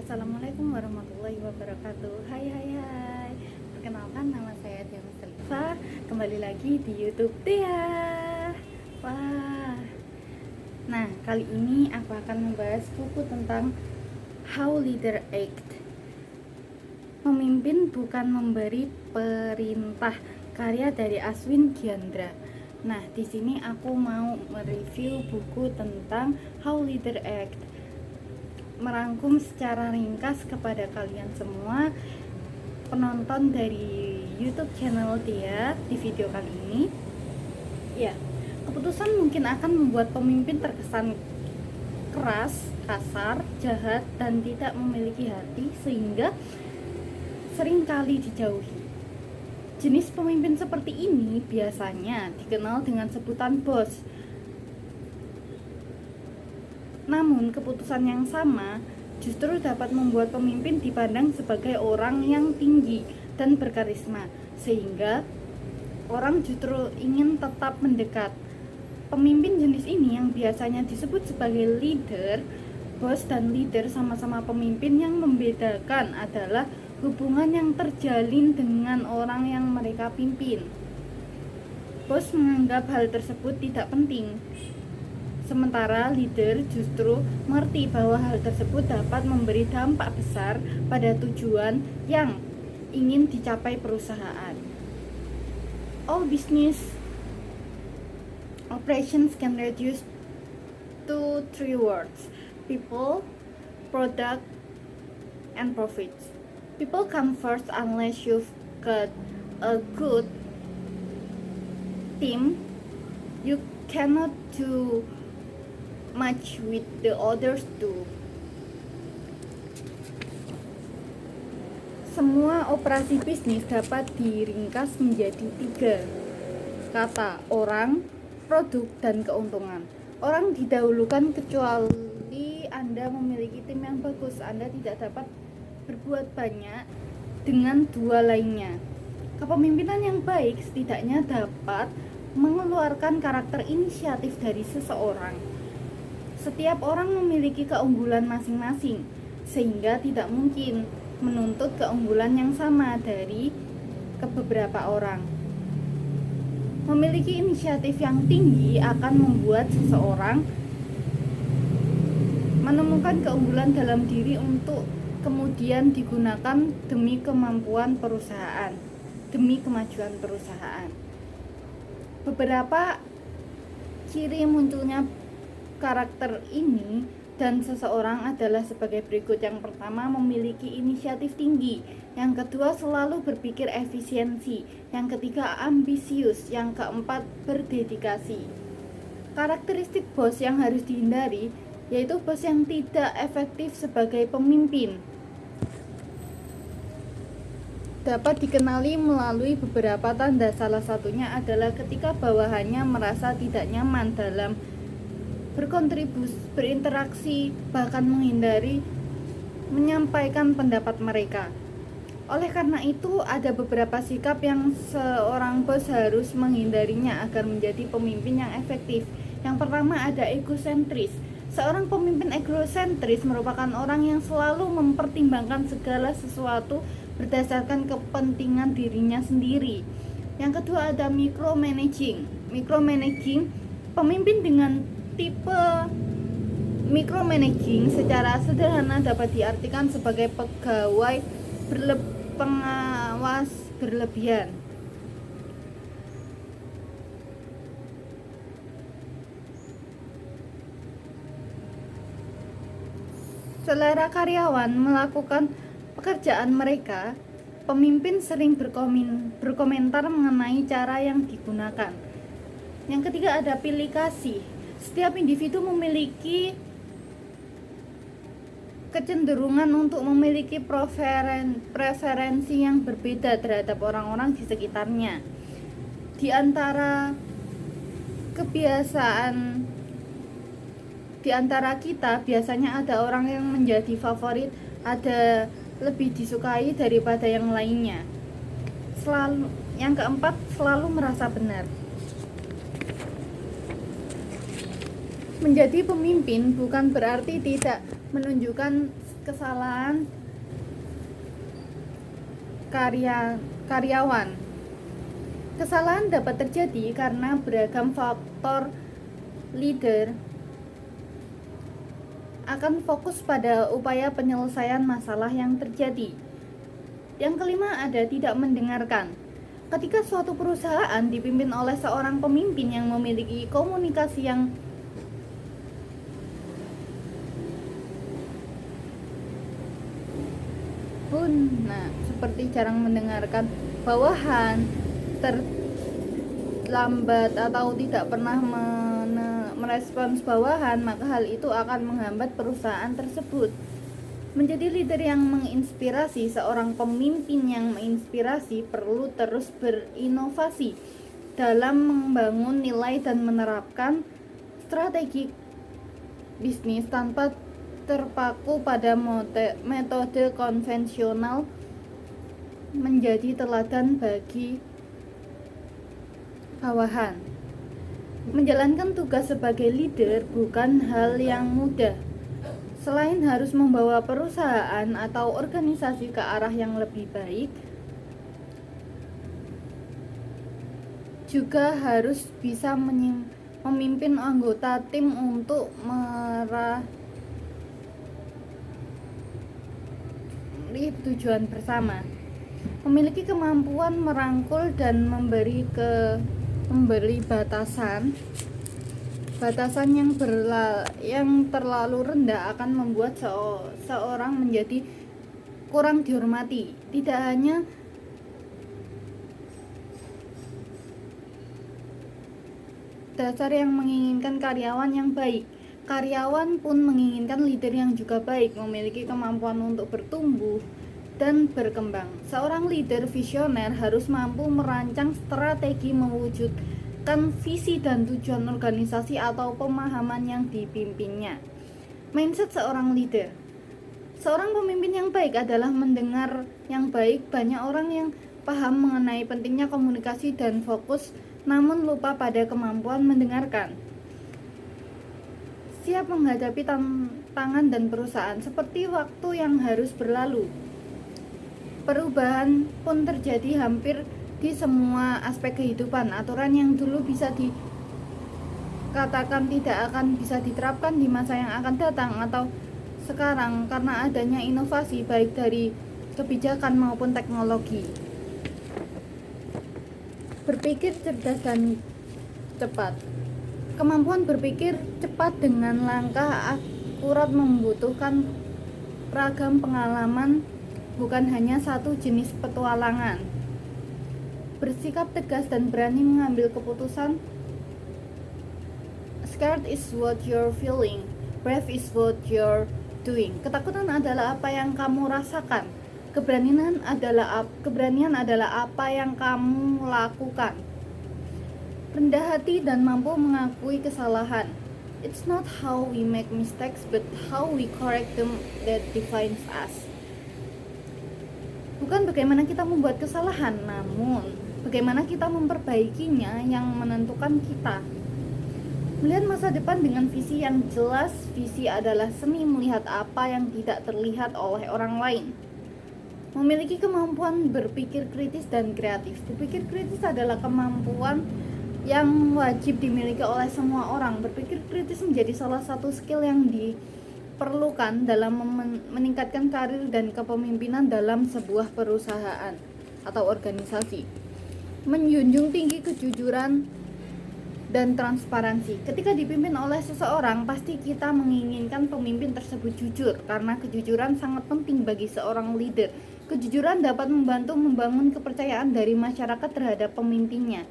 Assalamualaikum warahmatullahi wabarakatuh. Hai hai hai. Perkenalkan, nama saya Tia Mustalifah. Kembali lagi di YouTube Tia. Wah. Nah, kali ini aku akan membahas buku tentang How Leader Act. Pemimpin bukan memberi perintah, karya dari Aswin Gyandra. Nah, di sini aku mau mereview buku tentang How Leader Act, merangkum secara ringkas kepada kalian semua penonton dari YouTube channel Tia di video kali ini. Ya, keputusan mungkin akan membuat pemimpin terkesan keras, kasar, jahat, dan tidak memiliki hati sehingga seringkali dijauhi. Jenis pemimpin seperti ini biasanya dikenal dengan sebutan bos. Namun, keputusan yang sama justru dapat membuat pemimpin dipandang sebagai orang yang tinggi dan berkarisma, sehingga orang justru ingin tetap mendekat. Pemimpin jenis ini yang biasanya disebut sebagai leader, bos dan leader sama-sama pemimpin. Yang membedakan adalah hubungan yang terjalin dengan orang yang mereka pimpin. Bos menganggap hal tersebut tidak penting, sementara leader justru mengerti bahwa hal tersebut dapat memberi dampak besar pada tujuan yang ingin dicapai perusahaan. All business operations can reduce to three words: people, product, and profits. People come first unless you've got a good team. You cannot do much with the others too. Semua operasi bisnis dapat diringkas menjadi tiga kata: orang, produk, dan keuntungan. Orang didahulukan kecuali Anda memiliki tim yang bagus. Anda tidak dapat berbuat banyak dengan dua lainnya. Kepemimpinan yang baik setidaknya dapat mengeluarkan karakter inisiatif dari seseorang. Setiap orang memiliki keunggulan masing-masing, sehingga tidak mungkin menuntut keunggulan yang sama dari beberapa orang. Memiliki inisiatif yang tinggi akan membuat seseorang menemukan keunggulan dalam diri untuk kemudian digunakan demi kemampuan perusahaan, demi kemajuan perusahaan. Beberapa ciri munculnya karakter ini dan seseorang adalah sebagai berikut. Yang pertama, memiliki inisiatif tinggi. Yang kedua, selalu berpikir efisiensi. Yang ketiga, ambisius. Yang keempat, berdedikasi. Karakteristik bos yang harus dihindari yaitu bos yang tidak efektif sebagai pemimpin. Dapat dikenali melalui beberapa tanda. Salah satunya adalah ketika bawahannya merasa tidak nyaman dalam berkontribusi, berinteraksi, bahkan menghindari menyampaikan pendapat mereka. Oleh karena itu, ada beberapa sikap yang seorang bos harus menghindarinya agar menjadi pemimpin yang efektif. Yang pertama, ada egosentris. Seorang pemimpin egosentris merupakan orang yang selalu mempertimbangkan segala sesuatu berdasarkan kepentingan dirinya sendiri. Yang kedua, ada micromanaging. Micromanaging, pemimpin dengan tipe micromanaging secara sederhana dapat diartikan sebagai pegawai pengawas berlebihan. Selera karyawan melakukan pekerjaan mereka, pemimpin sering berkomentar mengenai cara yang digunakan. Yang ketiga, ada pilih kasih. Setiap individu memiliki kecenderungan untuk memiliki preferensi yang berbeda terhadap orang-orang di sekitarnya. Di antara kita biasanya ada orang yang menjadi favorit, ada lebih disukai daripada yang lainnya. Yang keempat, selalu merasa benar. Menjadi pemimpin bukan berarti tidak menunjukkan kesalahan karyawan. Kesalahan dapat terjadi karena beragam faktor. Leader akan fokus pada upaya penyelesaian masalah yang terjadi. Yang kelima ada tidak mendengarkan. Ketika suatu perusahaan dipimpin oleh seorang pemimpin yang memiliki komunikasi yang seperti jarang mendengarkan bawahan, terlambat atau tidak pernah merespons bawahan, maka hal itu akan menghambat perusahaan tersebut. Menjadi leader yang menginspirasi, seorang pemimpin yang menginspirasi perlu terus berinovasi dalam membangun nilai dan menerapkan strategi bisnis tanpa terpaku pada metode konvensional, menjadi teladan bagi bawahan. Menjalankan tugas sebagai leader bukan hal yang mudah. Selain harus membawa perusahaan atau organisasi ke arah yang lebih baik, juga harus bisa memimpin anggota tim untuk meraih tujuan bersama. Memiliki kemampuan merangkul dan memberi batasan yang terlalu rendah akan membuat seorang menjadi kurang dihormati. Tidak hanya dasar yang menginginkan karyawan yang baik, karyawan pun menginginkan leader yang juga baik, memiliki kemampuan untuk bertumbuh dan berkembang. Seorang leader visioner harus mampu merancang strategi, mewujudkan visi dan tujuan organisasi atau pemahaman yang dipimpinnya. Mindset seorang leader. Seorang pemimpin yang baik adalah mendengar yang baik. Banyak orang yang paham mengenai pentingnya komunikasi dan fokus, namun lupa pada kemampuan mendengarkan. Siap menghadapi tantangan dan perusahaan seperti waktu yang harus berlalu. Perubahan pun terjadi hampir di semua aspek kehidupan. Aturan yang dulu bisa dikatakan tidak akan bisa diterapkan di masa yang akan datang atau sekarang karena adanya inovasi baik dari kebijakan maupun teknologi. Berpikir cerdas dan cepat. Kemampuan berpikir cepat dengan langkah akurat membutuhkan ragam pengalaman, bukan hanya satu jenis petualangan. Bersikap tegas dan berani mengambil keputusan. Scared is what you're feeling, brave is what you're doing. Ketakutan adalah apa yang kamu rasakan. Keberanian adalah apa yang kamu lakukan. Rendah hati dan mampu mengakui kesalahan. It's not how we make mistakes, but how we correct them that defines us. Bukan bagaimana kita membuat kesalahan, namun bagaimana kita memperbaikinya yang menentukan kita. Melihat masa depan dengan visi yang jelas. Visi adalah seni melihat apa yang tidak terlihat oleh orang lain. Memiliki kemampuan berpikir kritis dan kreatif. Berpikir kritis adalah kemampuan yang wajib dimiliki oleh semua orang. Berpikir kritis menjadi salah satu skill yang diperlukan dalam meningkatkan karir dan kepemimpinan dalam sebuah perusahaan atau organisasi. Menjunjung tinggi kejujuran dan transparansi. Ketika dipimpin oleh seseorang, pasti kita menginginkan pemimpin tersebut jujur, karena kejujuran sangat penting bagi seorang leader. Kejujuran dapat membantu membangun kepercayaan dari masyarakat terhadap pemimpinnya.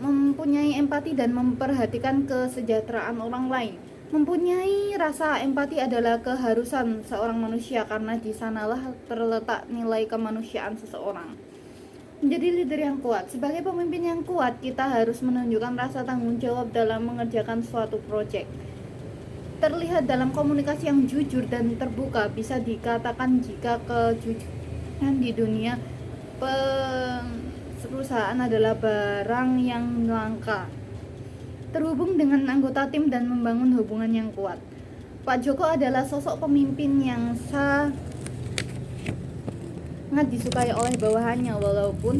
Mempunyai empati dan memperhatikan kesejahteraan orang lain. Mempunyai rasa empati adalah keharusan seorang manusia, karena di sanalah terletak nilai kemanusiaan seseorang. Menjadi leader yang kuat. Sebagai pemimpin yang kuat, kita harus menunjukkan rasa tanggung jawab dalam mengerjakan suatu proyek. Terlihat dalam komunikasi yang jujur dan terbuka. Bisa dikatakan jika kejujuran di dunia perusahaan adalah barang yang langka. Terhubung dengan anggota tim dan membangun hubungan yang kuat. Pak Joko adalah sosok pemimpin yang sangat disukai oleh bawahannya. Walaupun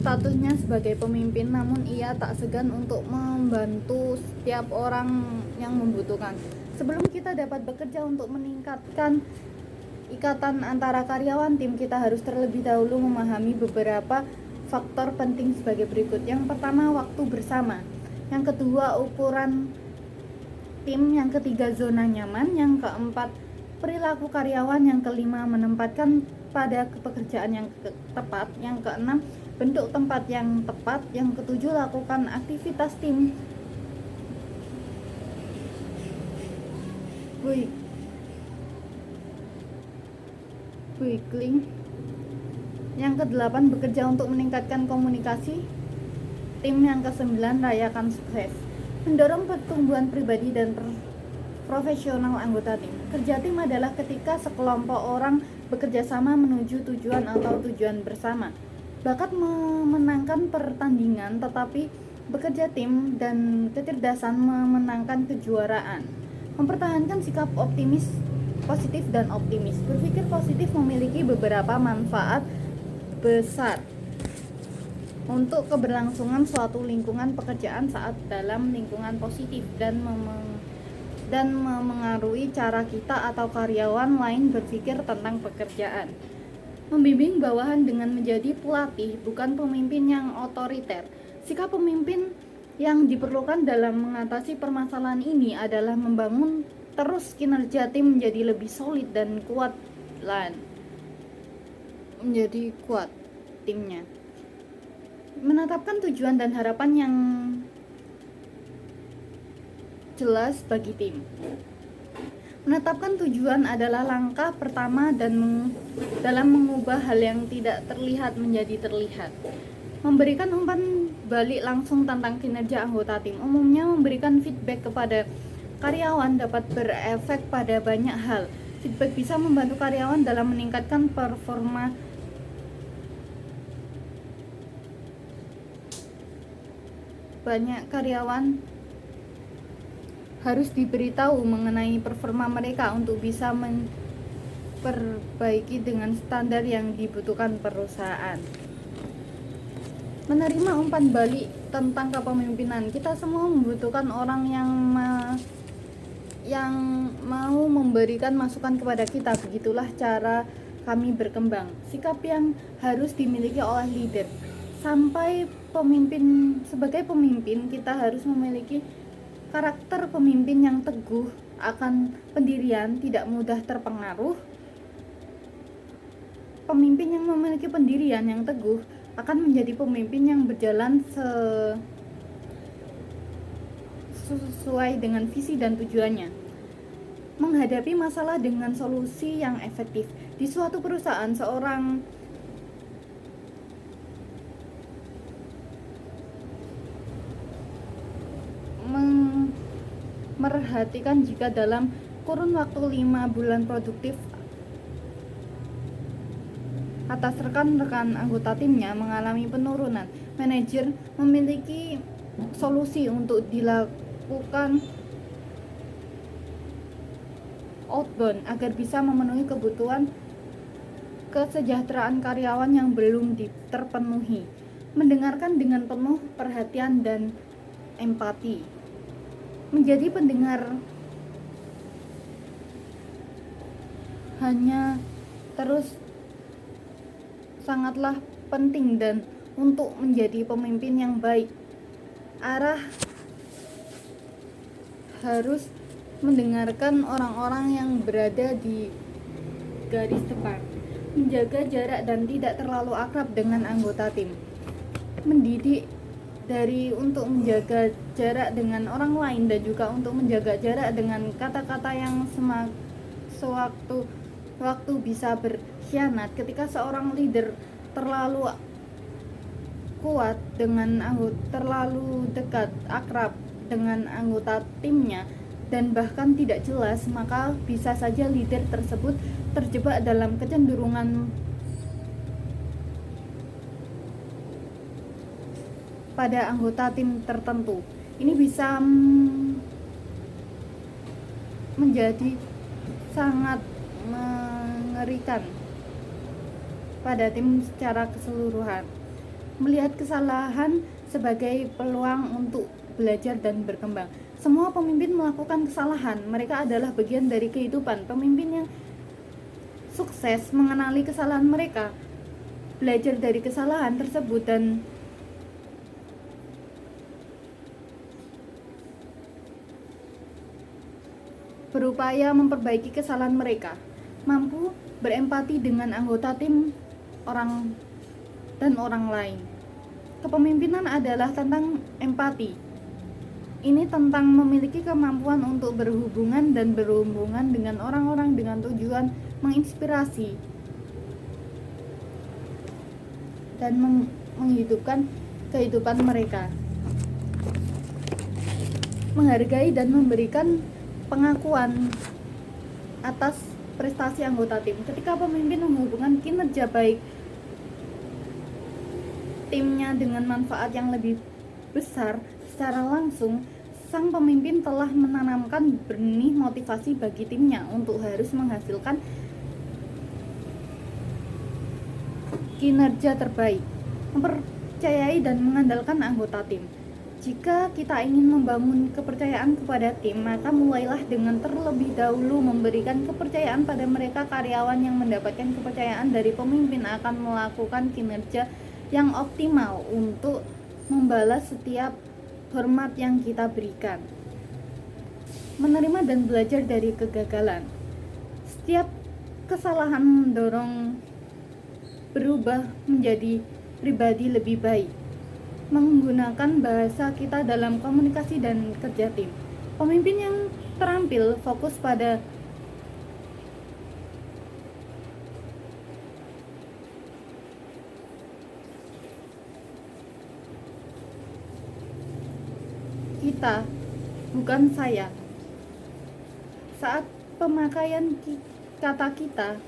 statusnya sebagai pemimpin, namun ia tak segan untuk membantu setiap orang yang membutuhkan. Sebelum kita dapat bekerja untuk meningkatkan ikatan antara karyawan tim, kita harus terlebih dahulu memahami beberapa faktor penting sebagai berikut. Yang pertama, waktu bersama. Yang kedua, ukuran tim. Yang ketiga, zona nyaman. Yang keempat, perilaku karyawan. Yang kelima, menempatkan pada pekerjaan yang tepat. Yang keenam, bentuk tempat yang tepat. Yang ketujuh, lakukan aktivitas tim. Weekling. Yang kedelapan, bekerja untuk meningkatkan komunikasi tim. Yang kesembilan, rayakan sukses. Mendorong pertumbuhan pribadi dan profesional anggota tim. Kerja tim adalah ketika sekelompok orang bekerja sama menuju tujuan atau tujuan bersama. Bakat memenangkan pertandingan, tetapi bekerja tim dan kecerdasan memenangkan kejuaraan. Mempertahankan sikap positif dan optimis. Berpikir positif memiliki beberapa manfaat besar untuk keberlangsungan suatu lingkungan pekerjaan saat dalam lingkungan positif dan memengaruhi cara kita atau karyawan lain berpikir tentang pekerjaan. Membimbing bawahan dengan menjadi pelatih, bukan pemimpin yang otoriter. Sikap pemimpin yang diperlukan dalam mengatasi permasalahan ini adalah membangun terus kinerja tim menjadi lebih solid dan kuat timnya. Menetapkan tujuan dan harapan yang jelas bagi tim. Menetapkan tujuan adalah langkah pertama dalam mengubah hal yang tidak terlihat menjadi terlihat. Memberikan umpan balik langsung tentang kinerja anggota tim. Umumnya memberikan feedback kepada karyawan dapat berefek pada banyak hal. Feedback bisa membantu karyawan dalam meningkatkan performa. Banyak karyawan harus diberitahu mengenai performa mereka untuk bisa memperbaiki dengan standar yang dibutuhkan perusahaan. Menerima umpan balik tentang kepemimpinan. Kita semua membutuhkan orang yang mau memberikan masukan kepada kita. Begitulah cara kami berkembang. Sikap yang harus dimiliki oleh leader. Sebagai pemimpin, kita harus memiliki karakter pemimpin yang teguh akan pendirian, tidak mudah terpengaruh. Pemimpin yang memiliki pendirian yang teguh akan menjadi pemimpin yang berjalan sesuai dengan visi dan tujuannya. Menghadapi masalah dengan solusi yang efektif. Di suatu perusahaan, seorang merhatikan jika dalam kurun waktu 5 bulan produktif atas rekan-rekan anggota timnya mengalami penurunan. Manajer memiliki solusi untuk dilakukan outbound agar bisa memenuhi kebutuhan kesejahteraan karyawan yang belum terpenuhi. Mendengarkan dengan penuh perhatian dan empati. Menjadi pendengar hanya terus sangatlah penting, dan untuk menjadi pemimpin yang baik, arah harus mendengarkan orang-orang yang berada di garis depan, menjaga jarak dan tidak terlalu akrab dengan anggota tim, mendidik untuk menjaga jarak dengan orang lain dan juga untuk menjaga jarak dengan kata-kata yang sewaktu bisa berkhianat. Ketika seorang leader terlalu kuat terlalu dekat, akrab dengan anggota timnya dan bahkan tidak jelas, maka bisa saja leader tersebut terjebak dalam kecenderungan pada anggota tim tertentu. Ini bisa menjadi sangat mengerikan pada tim secara keseluruhan. Melihat kesalahan sebagai peluang untuk belajar dan berkembang. Semua pemimpin melakukan kesalahan, mereka adalah bagian dari kehidupan. Pemimpin yang sukses mengenali kesalahan mereka, belajar dari kesalahan tersebut, dan berupaya memperbaiki kesalahan mereka, mampu berempati dengan anggota tim orang dan orang lain. Kepemimpinan adalah tentang empati. Ini tentang memiliki kemampuan untuk berhubungan dan berhubungan dengan orang-orang dengan tujuan menginspirasi dan menghidupkan kehidupan mereka. Menghargai dan memberikan pengakuan atas prestasi anggota tim. Ketika pemimpin menghubungkan kinerja baik timnya dengan manfaat yang lebih besar secara langsung, sang pemimpin telah menanamkan benih motivasi bagi timnya untuk harus menghasilkan kinerja terbaik, mempercayai dan mengandalkan anggota tim. Jika kita ingin membangun kepercayaan kepada tim, maka mulailah dengan terlebih dahulu memberikan kepercayaan pada mereka. Karyawan yang mendapatkan kepercayaan dari pemimpin akan melakukan kinerja yang optimal untuk membalas setiap hormat yang kita berikan. Menerima dan belajar dari kegagalan. Setiap kesalahan mendorong berubah menjadi pribadi lebih baik. Menggunakan bahasa kita dalam komunikasi dan kerja tim. Pemimpin yang terampil fokus pada kita, bukan saya. Saat pemakaian kata kita,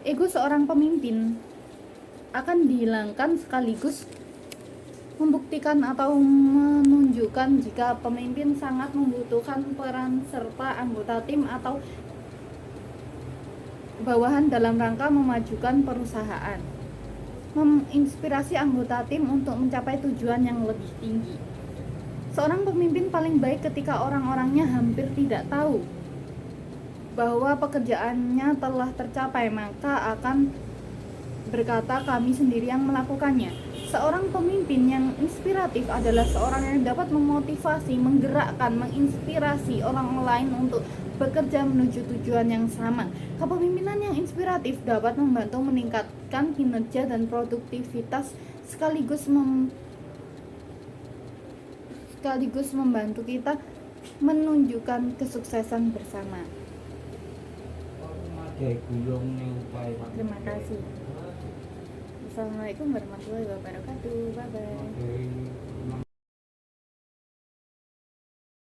ego seorang pemimpin akan dihilangkan sekaligus membuktikan atau menunjukkan jika pemimpin sangat membutuhkan peran serta anggota tim atau bawahan dalam rangka memajukan perusahaan, menginspirasi anggota tim untuk mencapai tujuan yang lebih tinggi. Seorang pemimpin paling baik ketika orang-orangnya hampir tidak tahu bahwa pekerjaannya telah tercapai, maka akan berkata, "Kami sendiri yang melakukannya." Seorang pemimpin yang inspiratif adalah seorang yang dapat memotivasi, menggerakkan, menginspirasi orang lain untuk bekerja menuju tujuan yang sama. Kepemimpinan yang inspiratif dapat membantu meningkatkan kinerja dan produktivitas sekaligus membantu kita menunjukkan kesuksesan bersama. Terima kasih. Assalamualaikum warahmatullahi wabarakatuh. Bye bye.